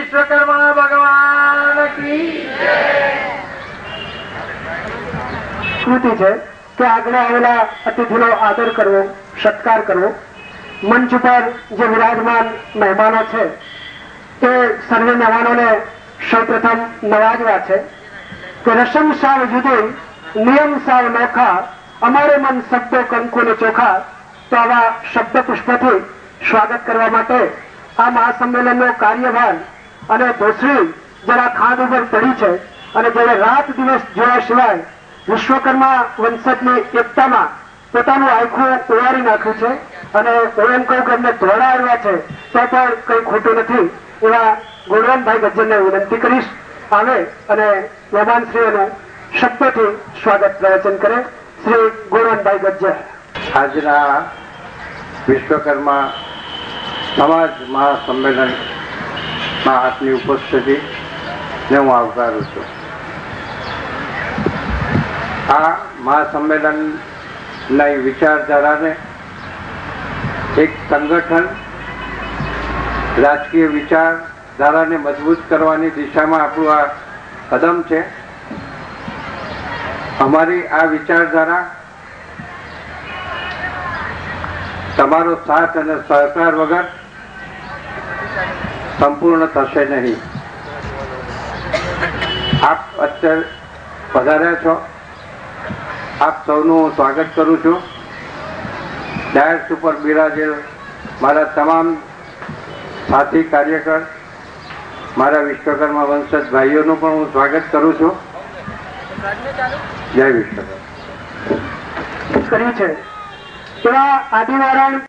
વિશ્વકર્મા ભગવાન કી સ્મૃતિ છે કે આગળ આવેલા અતિથિનો આદર કરવો, સત્કાર કરવો. મંચ ઉપર જે વિરાજમાન મહેમાનો છે તે સર્વે મહેમાનોને સૌપ્રથમ નવાજવા છે કે રસમ સાવ જુદી, નિયમ સાવ નોખા, અમારે મન શબ્દો કંકુ ને ચોખા. તો આવા શબ્દ પુષ્પથી સ્વાગત કરવા માટે આ મહાસંમેલનનો કાર્યભાર અને ભોસડી જરા ખાંડ ઉપર પડી છે અને જેને રાત દિવસ જોયા સિવાય વિશ્વકર્મા વંશજની એકતામાં પોતાનું આખું ઉવારી નાખ્યું છે અને હું એમ કહું કે એમને ધોળા આવ્યા છે તો પણ કઈ ખોટું નથી એવા ગુણવંતભાઈ ગજ્જરને વિનંતી કરીશ આવે અને મહેમાનશ્રીઓનું શબ્દથી સ્વાગત પ્રવચન કરે. શ્રી ગુણવંતભાઈ ગજ્જર. આજના વિશ્વકર્મા સમાજ મહાસંમેલનમાં આપની ઉપસ્થિતિ ને હું આવકારું છું. આ મહાસંમેલનના વિચારધારાને એક સંગઠન, રાજકીય વિચારધારાને મજબૂત કરવાની દિશામાં આપણું આ કદમ છે. અમારી આ વિચારધારા તમારો સાથ અને સહકાર વગર સંપૂર્ણ થશે નહીં. આપ અત્યારે પધાર્યા છો, આપ સૌનું હું સ્વાગત કરું છું. ડાયસ ઉપર બિરાજેલ મારા તમામ સાથી કાર્યકર, મારા વિશ્વકર્મા વંશજ ભાઈઓનું પણ હું સ્વાગત કરું છું. જય વિશ્વકર્મા. કર્યું છે એવા આદિનારાયણ